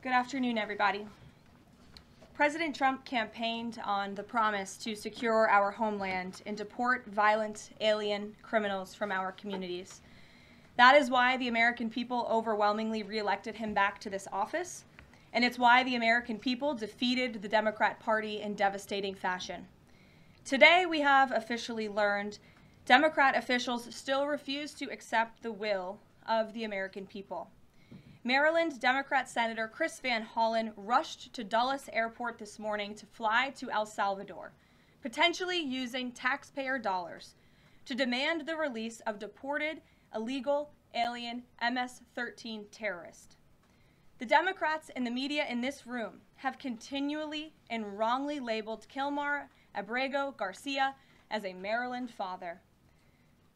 Good afternoon, everybody. President Trump campaigned on the promise to secure our homeland and deport violent alien criminals from our communities. That is why the American people overwhelmingly reelected him back to this office, and it's why the American people defeated the Democrat Party in devastating fashion. Today, we have officially learned Democrat officials still refuse to accept the will of the American people. Maryland Democrat Senator Chris Van Hollen rushed to Dulles Airport this morning to fly to El Salvador, potentially using taxpayer dollars, to demand the release of deported, illegal, alien MS-13 terrorists. The Democrats and the media in this room have continually and wrongly labeled Kilmar Abrego Garcia as a Maryland father.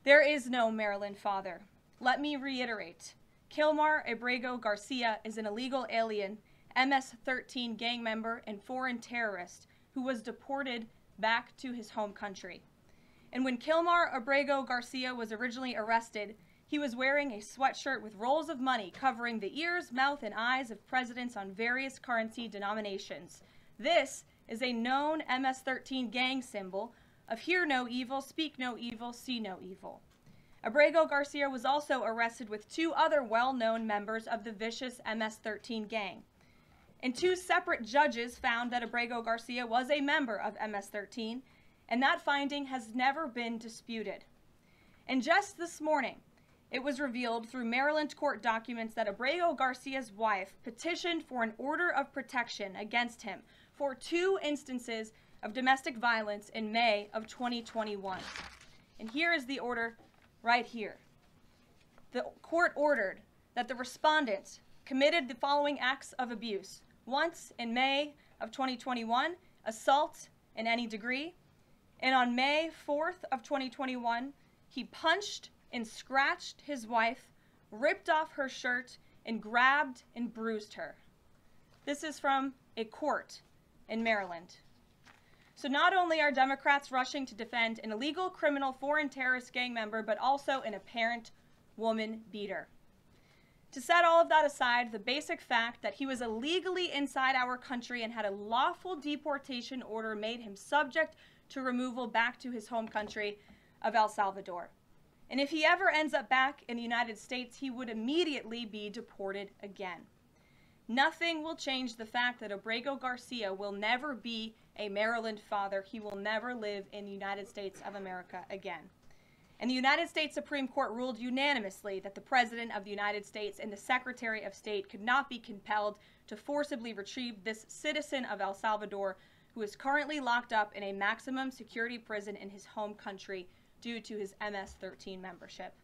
There is no Maryland father. Let me reiterate. Kilmar Abrego Garcia is an illegal alien, MS-13 gang member and foreign terrorist who was deported back to his home country. And when Kilmar Abrego Garcia was originally arrested, he was wearing a sweatshirt with rolls of money covering the ears, mouth, and eyes of presidents on various currency denominations. This is a known MS-13 gang symbol of hear no evil, speak no evil, see no evil. Abrego Garcia was also arrested with two other well-known members of the vicious MS-13 gang. And two separate judges found that Abrego Garcia was a member of MS-13, and that finding has never been disputed. And just this morning, it was revealed through Maryland court documents that Abrego Garcia's wife petitioned for an order of protection against him for 2 instances of domestic violence in May of 2021. And here is the order right here. The court ordered that the respondent committed the following acts of abuse. Once in May of 2021, assault in any degree. And on May 4th of 2021, he punched and scratched his wife, ripped off her shirt, and grabbed and bruised her. This is from a court in Maryland. So not only are Democrats rushing to defend an illegal criminal foreign terrorist gang member, but also an apparent woman beater. To set all of that aside, the basic fact that he was illegally inside our country and had a lawful deportation order made him subject to removal back to his home country of El Salvador. And if he ever ends up back in the United States, he would immediately be deported again. Nothing will change the fact that Abrego Garcia will never be a Maryland father. He will never live in the United States of America again. And the United States Supreme Court ruled unanimously that the President of the United States and the Secretary of State could not be compelled to forcibly retrieve this citizen of El Salvador who is currently locked up in a maximum security prison in his home country due to his MS-13 membership.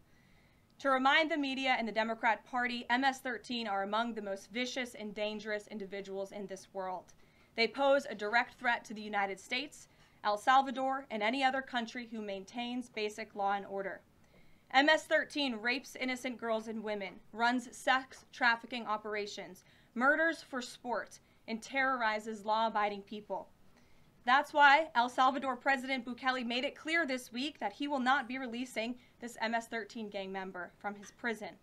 To remind the media and the Democrat Party, MS-13 are among the most vicious and dangerous individuals in this world. They pose a direct threat to the United States, El Salvador, and any other country who maintains basic law and order. MS-13 rapes innocent girls and women, runs sex trafficking operations, murders for sport, and terrorizes law-abiding people. That's why El Salvador President Bukele made it clear this week that he will not be releasing this MS-13 gang member from his prison.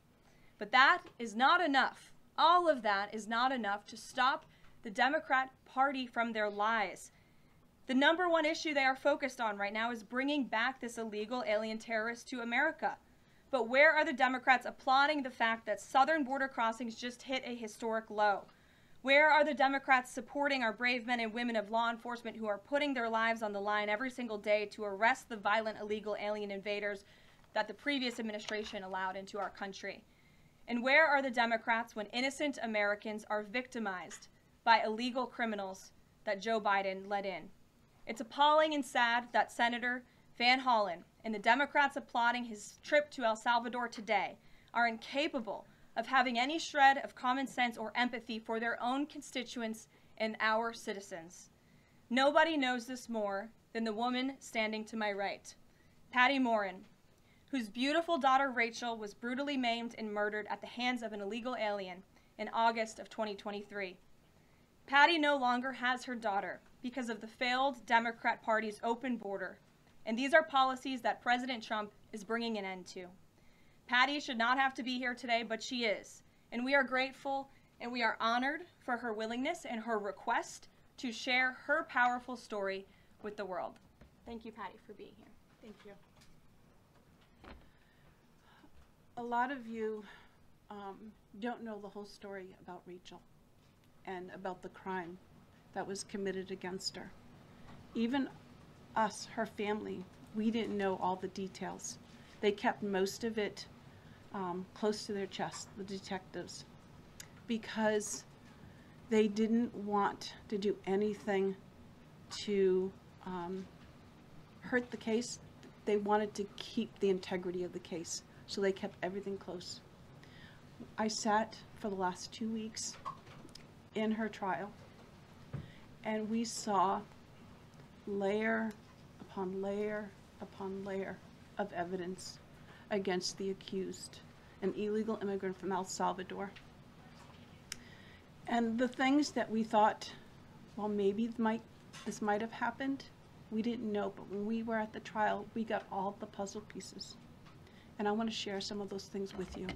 But that is not enough. All of that is not enough to stop the Democrat Party from their lies. The number one issue they are focused on right now is bringing back this illegal alien terrorist to America. But where are the Democrats applauding the fact that southern border crossings just hit a historic low? Where are the Democrats supporting our brave men and women of law enforcement who are putting their lives on the line every single day to arrest the violent illegal alien invaders that the previous administration allowed into our country? And where are the Democrats when innocent Americans are victimized by illegal criminals that Joe Biden let in? It's appalling and sad that Senator Van Hollen and the Democrats applauding his trip to El Salvador today are incapable of having any shred of common sense or empathy for their own constituents and our citizens. Nobody knows this more than the woman standing to my right, Patty Morin, whose beautiful daughter Rachel was brutally maimed and murdered at the hands of an illegal alien in August of 2023. Patty no longer has her daughter because of the failed Democrat Party's open border, and these are policies that President Trump is bringing an end to. Patty should not have to be here today, but she is, and we are grateful and we are honored for her willingness and her request to share her powerful story with the world. Thank you, Patty, for being here. Thank you. A lot of you don't know the whole story about Rachel and about the crime that was committed against her. Even us, her family, we didn't know all the details. They kept most of it close to their chest, the detectives, because they didn't want to do anything to hurt the case. They wanted to keep the integrity of the case, so they kept everything close. I sat for the last 2 weeks in her trial, and we saw layer upon layer upon layer of evidence against the accused, an illegal immigrant from El Salvador. And the things that we thought, well, maybe this might have happened, we didn't know, but when we were at the trial, we got all the puzzle pieces. And I want to share some of those things with you.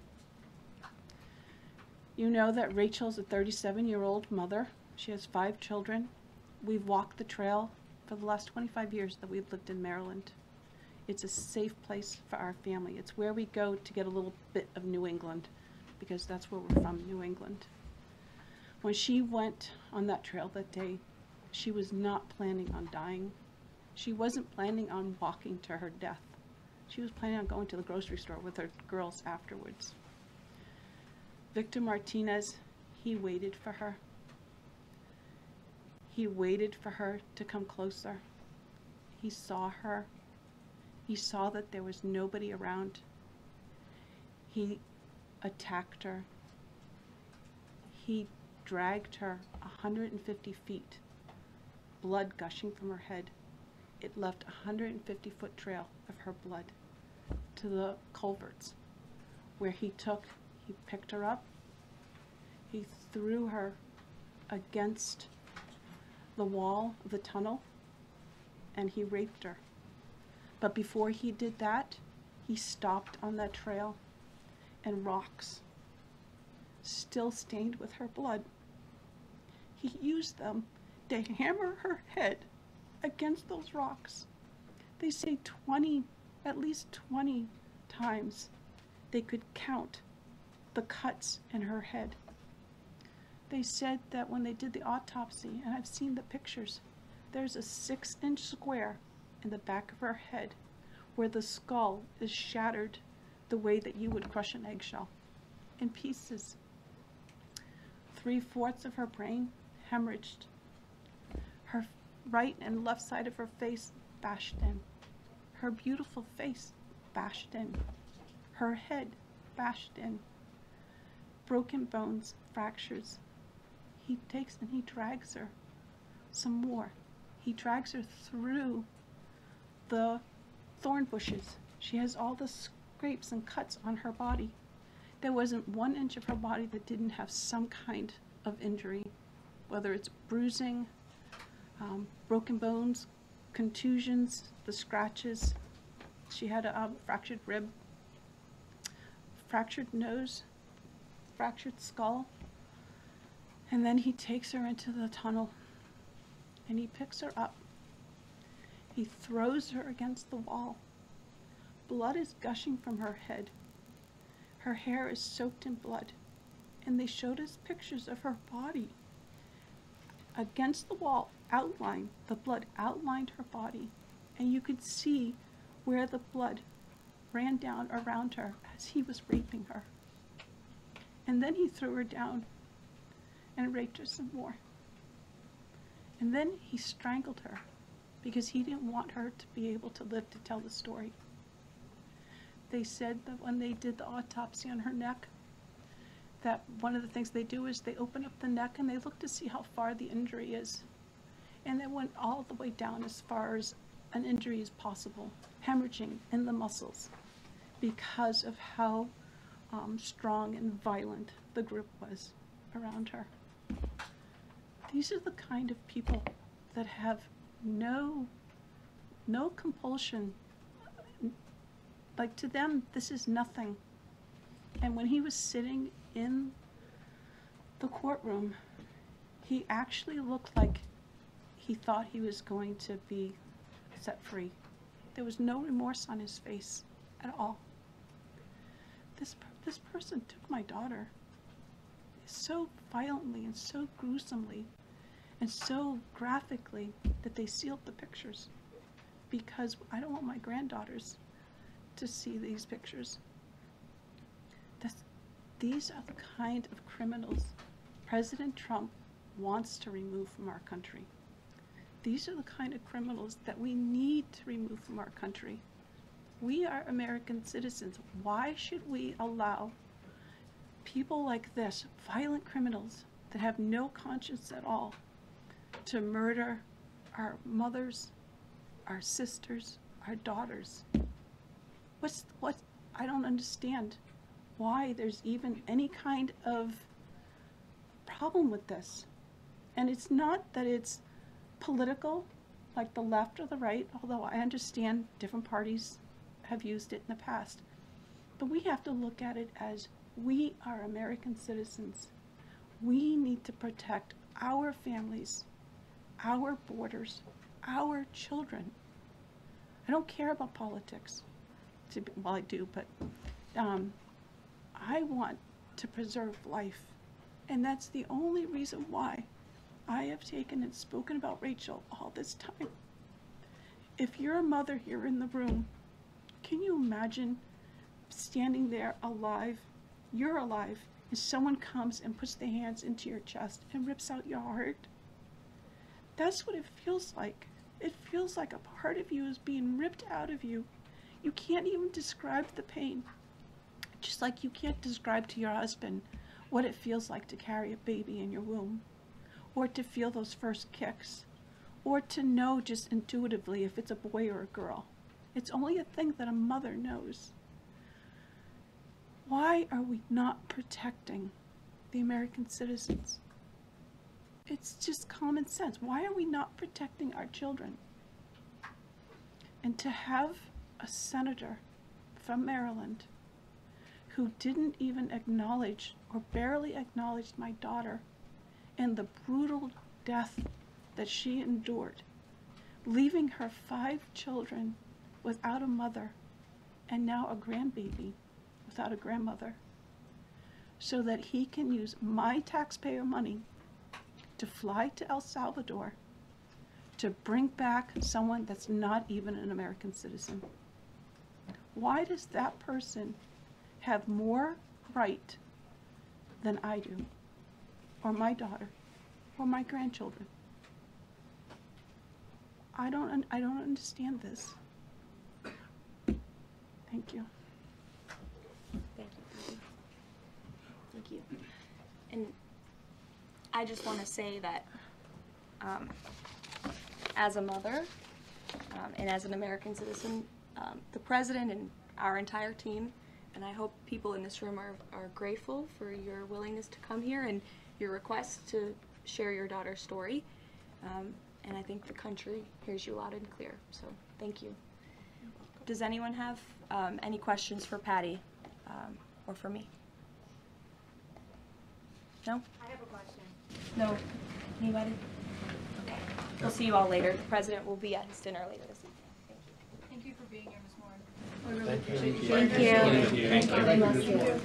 You know that Rachel's a 37-year-old mother. She has 5 children. We've walked the trail for the last 25 years that we've lived in Maryland. It's a safe place for our family. It's where we go to get a little bit of New England, because that's where we're from, New England. When she went on that trail that day, she was not planning on dying. She wasn't planning on walking to her death. She was planning on going to the grocery store with her girls afterwards. Victor Martinez, he waited for her. He waited for her to come closer. He saw her. He saw that there was nobody around. He attacked her. He dragged her 150 feet, blood gushing from her head. It left a 150-foot trail of her blood to the culverts, where he picked her up, he threw her against the wall of the tunnel, and he raped her. But before he did that, he stopped on that trail, and rocks, still stained with her blood, he used them to hammer her head against those rocks. They say at least 20 times they could count the cuts in her head. They said that when they did the autopsy, and I've seen the pictures, there's a 6-inch square in the back of her head where the skull is shattered the way that you would crush an eggshell in pieces. 3/4 of her brain hemorrhaged. Her right and left side of her face bashed in. Her beautiful face bashed in. Her head bashed in. Broken bones, fractures. He takes and he drags her some more. He drags her through the thorn bushes. She has all the scrapes and cuts on her body. There wasn't 1 inch of her body that didn't have some kind of injury, whether it's bruising, broken bones, contusions, the scratches. She had a fractured rib, fractured nose, fractured skull. And then he takes her into the tunnel and he picks her up. He throws her against the wall. Blood is gushing from her head. Her hair is soaked in blood. And they showed us pictures of her body against the wall, outlined. The blood outlined her body. And you could see where the blood ran down around her as he was raping her. And then he threw her down and raped her some more. And then he strangled her because he didn't want her to be able to live to tell the story. They said that when they did the autopsy on her neck, that one of the things they do is they open up the neck and they look to see how far the injury is. And they went all the way down as far as an injury is possible, hemorrhaging in the muscles because of how strong and violent the group was around her. These are the kind of people that have no compulsion. Like, to them, this is nothing. And when he was sitting in the courtroom, he actually looked like he thought he was going to be set free. There was no remorse on his face at all. This person took my daughter so violently and so gruesomely and so graphically that they sealed the pictures, because I don't want my granddaughters to see these pictures. These are the kind of criminals President Trump wants to remove from our country. These are the kind of criminals that we need to remove from our country. We are American citizens. Why should we allow people like this, violent criminals that have no conscience at all, to murder our mothers, our sisters, our daughters? I don't understand why there's even any kind of problem with this. And it's not that it's political, like the left or the right, although I understand different parties have used it in the past. But we have to look at it as we are American citizens. We need to protect our families, our borders, our children. I don't care about politics. Well, I do, but I want to preserve life. And that's the only reason why I have taken and spoken about Rachel all this time. If you're a mother here in the room, can you imagine standing there alive? You're alive, and someone comes and puts their hands into your chest and rips out your heart? That's what it feels like. It feels like a part of you is being ripped out of you. You can't even describe the pain. Just like you can't describe to your husband what it feels like to carry a baby in your womb, or to feel those first kicks, or to know just intuitively if it's a boy or a girl. It's only a thing that a mother knows. Why are we not protecting the American citizens? It's just common sense. Why are we not protecting our children? And to have a senator from Maryland who didn't even acknowledge or barely acknowledged my daughter and the brutal death that she endured, leaving her 5 children without a mother and now a grandbaby without a grandmother, so that he can use my taxpayer money to fly to El Salvador to bring back someone that's not even an American citizen. Why does that person have more right than I do, or my daughter, or my grandchildren? I don't understand this. Thank you. Thank you. Thank you. And I just want to say that as a mother and as an American citizen, the president and our entire team, and I hope people in this room are grateful for your willingness to come here and your request to share your daughter's story. And I think the country hears you loud and clear. So thank you. Does anyone have any questions for Patty or for me? No? I have a question. No? Anybody? Okay. We'll see you all later. The president will be at his dinner later this evening. Thank you for being here, Ms. Moore. We really appreciate it. Thank you. Thank you.